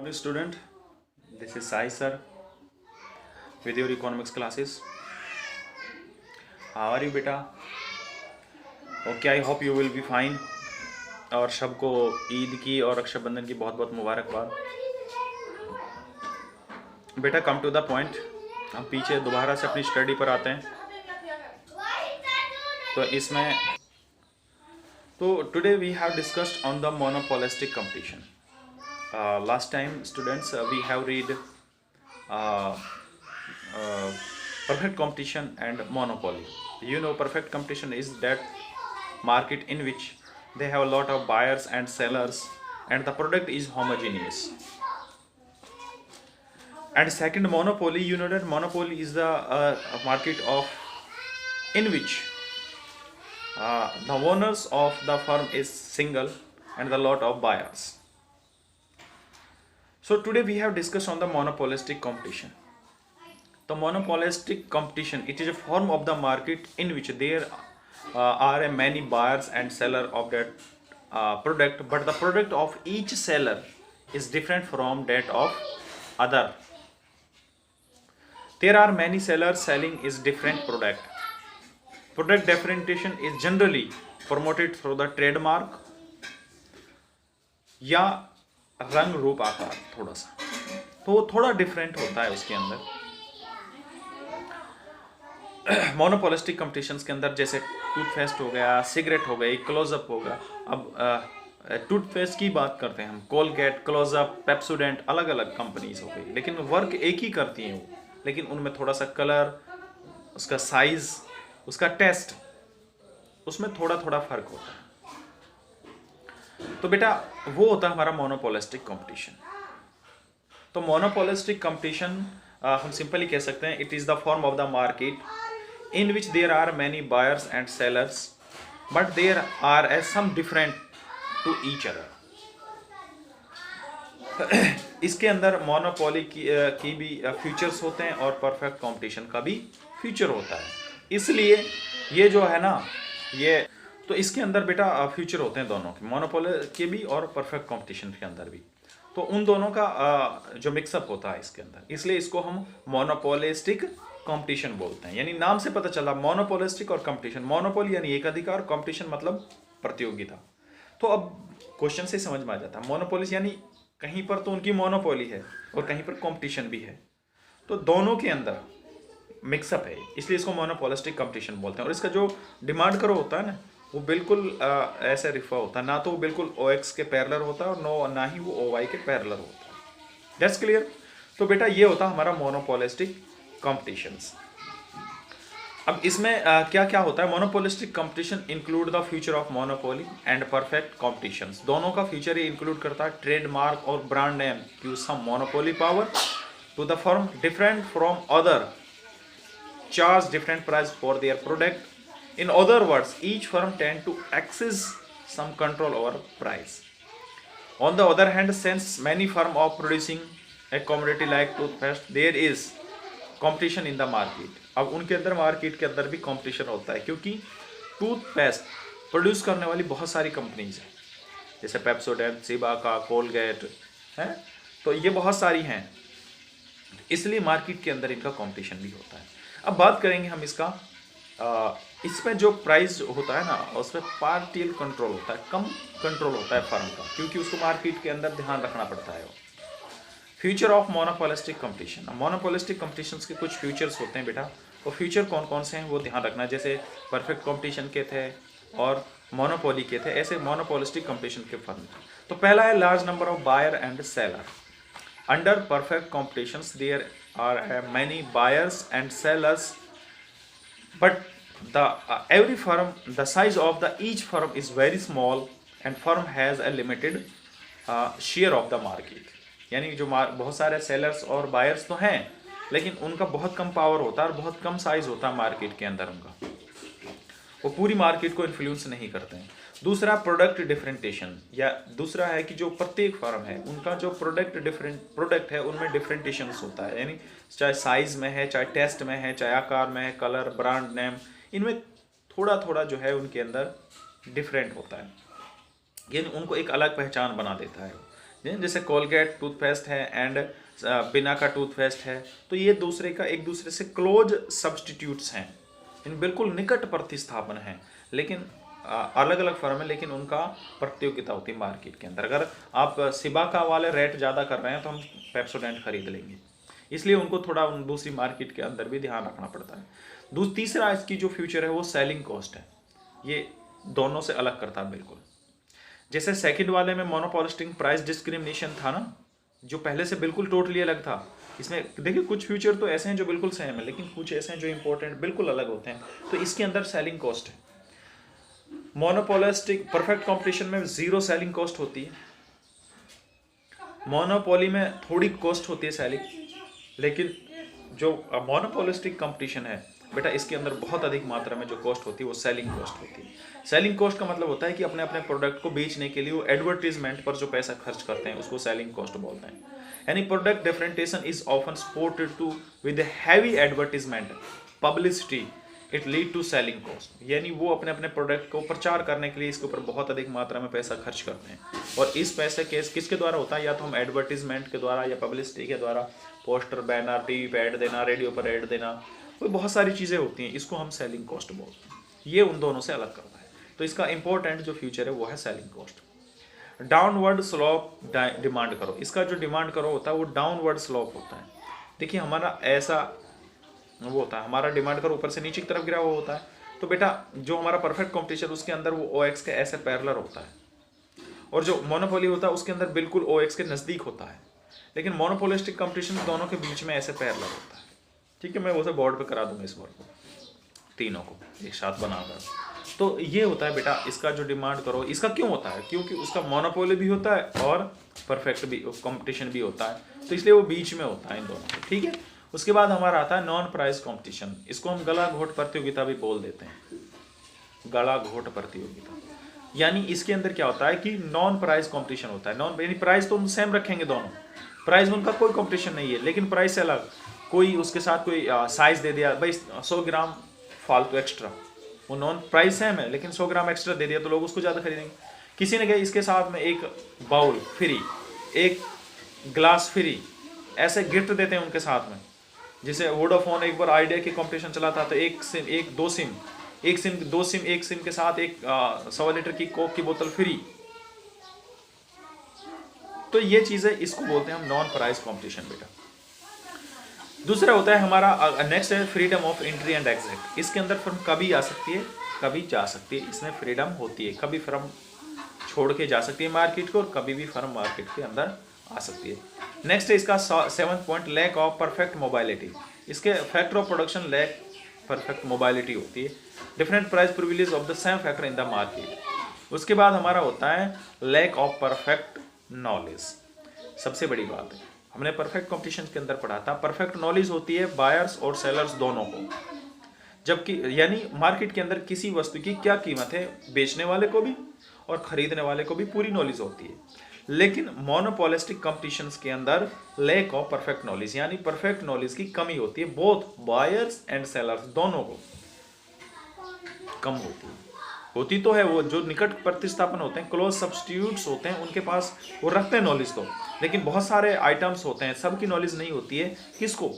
Morning student, this is Sai sir with your economics classes. How are you beta? Okay, I hope you will be fine. और सबको ईद की और रक्षाबंधन की बहुत बहुत मुबारकबाद। बेटा कम टू द पॉइंट, हम पीछे दोबारा से अपनी स्टडी पर आते हैं। तो इसमें today we have discussed on the monopolistic competition. Last time students we have read perfect competition and monopoly. You know, perfect competition is that market in which they have a lot of buyers and sellers and the product is homogeneous. And second, monopoly, you know that monopoly is the market in which the owners of the firm is single and the lot of buyers. So today we have discussed on the monopolistic competition. The monopolistic competition, it is a form of the market in which there are many buyers and seller of that product, but the product of each seller is different from that of other. There are many sellers selling is different product. Product differentiation is generally promoted through the trademark या रंग रूप आकार थोड़ा सा, तो थोड़ा different होता है उसके अंदर. मोनोपोलिस्टिक कंपटीशंस के अंदर जैसे टूथपेस्ट हो गया, सिगरेट हो गई, क्लोजअप हो गया. अब टूथपेस्ट की बात करते हैं हम, कोलगेट, क्लोजअप, पेप्सोडेंट, अलग अलग कंपनीज हो गई, लेकिन वर्क एक ही करती हैं वो, लेकिन उनमें थोड़ा सा कलर, उसका साइज, उसका टेस्ट, उसमें थोड़ा थोड़ा फर्क होता है. तो बेटा वो होता है हमारा मोनोपोलिस्टिक कंपटीशन. तो मोनोपोलिस्टिक कंपटीशन हम सिंपली कह सकते हैं, it is the form of the market in which there are many buyers and sellers but there are as some different to each other. इसके अंदर मोनोपोली की भी फीचर्स होते हैं और परफेक्ट कंपटीशन का भी फीचर होता है. इसलिए ये जो है ना, ये तो इसके अंदर बेटा फ्यूचर होते हैं दोनों के, मोनोपोली के भी और परफेक्ट कंपटीशन के अंदर भी. तो उन दोनों का जो मिक्सअप होता है इसके अंदर, इसलिए इसको हम मोनोपोलिस्टिक कंपटीशन बोलते हैं. यानी नाम से पता चला मोनोपोलिस्टिक और कंपटीशन. मोनोपोली यानी एक अधिकार, कंपटीशन मतलब प्रतियोगिता. तो अब क्वेश्चन से समझ में आ जाता है, मोनोपोलिस यानी कहीं पर तो उनकी मोनोपोली है और कहीं पर कंपटीशन भी है, तो दोनों के अंदर मिक्सअप है, इसलिए इसको मोनोपोलिस्टिक कंपटीशन बोलते हैं. और इसका जो डिमांड करो होता है ना, वो बिल्कुल ऐसे रिफा होता है, ना तो वो बिल्कुल OX के पैरेलल होता है और ना ही वो OY के पैरेलल होता है. That's clear. तो बेटा ये होता है हमारा मोनोपोलिस्टिक कंपटीशंस. अब इसमें क्या क्या होता है. Monopolistic competition include the future of monopoly and perfect competitions. दोनों का फ्यूचर ये इंक्लूड करता है ट्रेडमार्क और brand name give some monopoly power to the firm different from other, charge different price for their product. In other words, each firm tend to access some control over price. On the other hand, since many firms are producing a commodity like toothpaste, there is competition in the market. अब उनके अंदर market के अंदर भी competition होता है, क्योंकि toothpaste produce करने वाली बहुत सारी कंपनीज हैं, जैसे पेप्सोडेंट, सिबाका, कोलगेट है, तो ये बहुत सारी हैं, इसलिए मार्केट के अंदर इनका कंपटीशन भी होता है. अब बात करेंगे हम इसका, इसमें जो प्राइस होता है ना, उसमें पार्टियल कंट्रोल होता है, कम कंट्रोल होता है फर्म का, क्योंकि उसको मार्केट के अंदर ध्यान रखना पड़ता है. Future of monopolistic competition. Monopolistic competitions के कुछ फ्यूचर्स होते हैं बेटा, वो फ्यूचर कौन कौन से हैं वो ध्यान रखना. जैसे परफेक्ट कंपटीशन के थे और मोनोपोली के थे, ऐसे मोनोपोलिस्टिक कंपटीशन के फर्म. तो पहला है large number of buyer and seller. Under perfect competitions there are many buyers and sellers, but every firm, the size of the each firm is very small and firm has a limited share of the market. यानी जो बहुत सारे sellers और buyers तो हैं, लेकिन उनका बहुत कम पावर होता है और बहुत कम साइज होता है मार्केट के अंदर उनका, वो पूरी मार्केट को इन्फ्लुएंस नहीं करते हैं. दूसरा प्रोडक्ट डिफरेंटेशन, या दूसरा है कि जो प्रत्येक फर्म है उनका जो प्रोडक्ट है उनमें डिफरेंटेशन होता है. यानी चाहे साइज में है, चाहे टेस्ट में है, चाहे आकार में है, कलर, ब्रांड नेम, इनमें थोड़ा थोड़ा जो है उनके अंदर डिफरेंट होता है, यानी उनको एक अलग पहचान बना देता है. जैसे कोलगेट टूथपेस्ट है एंड बिना का टूथपेस्ट है, तो ये एक दूसरे से क्लोज सब्सटीट्यूट्स हैं, इन बिल्कुल निकट प्रतिस्थापन हैं, लेकिन अलग अलग फर्म है, लेकिन उनका प्रतियोगिता होती है मार्केट के अंदर। अगर आप सिबा का वाले रेट ज़्यादा कर रहे हैं तो हम पेप्सोडेंट खरीद लेंगे, इसलिए उनको थोड़ा दूसरी मार्केट के अंदर भी ध्यान रखना पड़ता है। तीसरा इसकी जो फ्यूचर है वो सेलिंग कॉस्ट है, ये दोनों से अलग करता है बिल्कुल। जैसे सेकंड वाले में मोनोपोलिस्टिक प्राइस डिस्क्रिमिनेशन था ना, जो पहले से बिल्कुल टोटली अलग था। इसमें देखिए कुछ फ्यूचर तो ऐसे हैं जो बिल्कुल सेम है, लेकिन कुछ ऐसे हैं जो इंपॉर्टेंट बिल्कुल अलग होते हैं, तो इसके अंदर सेलिंग कॉस्ट है। मोनोपोलिस्टिक परफेक्ट कंपटीशन में जीरो सेलिंग कॉस्ट होती है, मोनोपोली में थोड़ी कॉस्ट होती है सेलिंग, लेकिन जो मोनोपोलिस्टिक कंपटीशन है बेटा, इसके अंदर बहुत अधिक मात्रा में जो कॉस्ट होती है वो सेलिंग कॉस्ट होती है। सेलिंग कॉस्ट का मतलब होता है कि अपने अपने प्रोडक्ट को बेचने के लिए वो एडवर्टीजमेंट पर जो पैसा खर्च करते हैं उसको सेलिंग कॉस्ट बोलते हैं। यानी product differentiation is often supported to with heavy advertisement publicity, it lead to selling cost. यानी वो अपने अपने प्रोडक्ट को प्रचार करने के लिए इसके ऊपर बहुत अधिक मात्रा में पैसा खर्च करते हैं, और इस पैसे किसके द्वारा होता है, या तो हम एडवर्टीजमेंट के द्वारा या पब्लिसिटी के द्वारा, पोस्टर, बैनर, टीवी पे ऐड देना, रेडियो पर ऐड देना, कोई बहुत सारी चीज़ें होती हैं, इसको हम सेलिंग कॉस्ट बोलते हैं। ये उन दोनों से अलग करता है, तो इसका इंपॉर्टेंट जो फ्यूचर है वो है selling cost. Downward slope demand करो, इसका जो डिमांड करो होता है वो डाउनवर्ड स्लोप होता है। देखिए हमारा ऐसा वो होता है, हमारा डिमांड करो ऊपर से नीचे की तरफ गिरा हुआ होता है, तो बेटा जो हमारा परफेक्ट कॉम्पिटिशन उसके अंदर वो OX के ऐसे पैरेलल होता है, और जो मोनोपोली होता है उसके अंदर बिल्कुल OX के नज़दीक होता है, लेकिन मोनोपोलिस्टिक कंपटीशन दोनों के बीच में ऐसे पैरेलल होता है। ठीक है, मैं वो बोर्ड पे करा दूंगा इस वर्क को, तीनों को एक साथ बनाकर। तो ये होता है बेटा इसका जो डिमांड करो, इसका क्यों होता है, क्योंकि उसका मोनोपोली भी होता है और परफेक्ट भी कंपटीशन भी होता है, तो इसलिए वो बीच में होता है इन दोनों। ठीक है, उसके बाद हमारा आता है नॉन प्राइस कंपटीशन, इसको हम गला घोट प्रतियोगिता भी बोल देते हैं, गला घोट प्रतियोगिता। यानी इसके अंदर क्या होता है कि नॉन प्राइस कंपटीशन होता है। नॉन यानी प्राइस तो हम सेम रखेंगे दोनों, प्राइस में उनका कोई कंपटीशन नहीं है, लेकिन प्राइस से अलग, कोई उसके साथ कोई साइज दे दिया भाई 100 ग्राम फालतू एक्स्ट्रा, वो नॉन प्राइस सेम है लेकिन 100 ग्राम एक्स्ट्रा दे दिया तो लोग उसको ज़्यादा खरीदेंगे। किसी ने कहा इसके साथ में एक बाउल फ्री, एक ग्लास फ्री, ऐसे गिफ्ट देते हैं उनके साथ में। जैसे वोडाफोन एक बार आइडिया की कंपटीशन चला था, तो एक सिम दो सिम एक सिम के साथ एक 100 लीटर की कोक की बोतल फ्री। तो ये चीज़ें इसको बोलते हैं हम नॉन प्राइस कंपटीशन बेटा। दूसरा होता है हमारा नेक्स्ट है freedom of entry and exit. इसके अंदर फर्म कभी आ सकती है कभी जा सकती है, इसमें फ्रीडम होती है, कभी फर्म छोड़ के जा सकती है मार्केट को और कभी भी फर्म मार्केट के अंदर आ सकती है। नेक्स्ट है इसका 7th point lack of perfect mobility. इसके factor of production lack perfect mobility होती है। Different price privilege of the same factor in the market. उसके बाद हमारा होता है लैक ऑफ परफेक्ट नॉलेज। सबसे बड़ी बात है, हमने परफेक्ट कंपटीशन के अंदर पढ़ा था, परफेक्ट नॉलेज होती है बायर्स और सेलर्स दोनों को, जबकि यानी मार्केट के अंदर किसी वस्तु की क्या कीमत है बेचने वाले को भी और खरीदने वाले को भी पूरी नॉलेज होती है। लेकिन मोनोपोलिस्टिक कंपटीशंस के अंदर लैक ऑफ परफेक्ट नॉलेज यानी परफेक्ट नॉलेज की कमी होती है, बोथ बायर्स एंड सेलर्स दोनों को कम होती तो है। वो जो निकट प्रतिस्थापन होते हैं, क्लोज सब्स्टिट्यूट्स होते हैं, उनके पास वो रखते हैं नॉलेज तो, लेकिन बहुत सारे आइटम्स होते हैं सबकी नॉलेज नहीं होती है। किसको?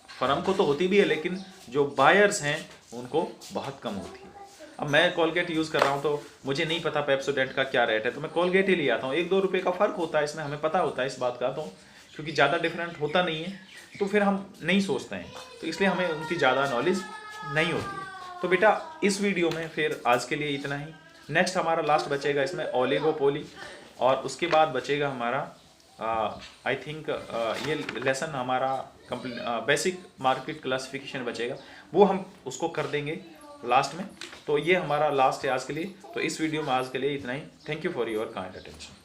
फर्म को तो होती भी है, लेकिन जो बायर्स हैं उनको बहुत कम होती है। अब मैं कोलगेट यूज़ कर रहा हूँ तो मुझे नहीं पता पेप्सोडेंट का क्या रेट है, तो मैं कोलगेट ही ले आता हूँ। 1-2 रुपये का फ़र्क होता है इसमें, हमें पता होता है इस बात का, तो क्योंकि ज़्यादा डिफरेंट होता नहीं है तो फिर हम नहीं सोचते हैं, तो इसलिए हमें उनकी ज़्यादा नॉलेज नहीं होती है। तो बेटा इस वीडियो में फिर आज के लिए इतना ही। नेक्स्ट हमारा लास्ट बचेगा इसमें ओलिगोपोली, और उसके बाद बचेगा हमारा आई थिंक ये लेसन हमारा बेसिक मार्केट क्लासिफिकेशन बचेगा, वो हम उसको कर देंगे लास्ट में। तो ये हमारा लास्ट है आज के लिए। तो इस वीडियो में आज के लिए इतना ही। Thank you for your kind attention.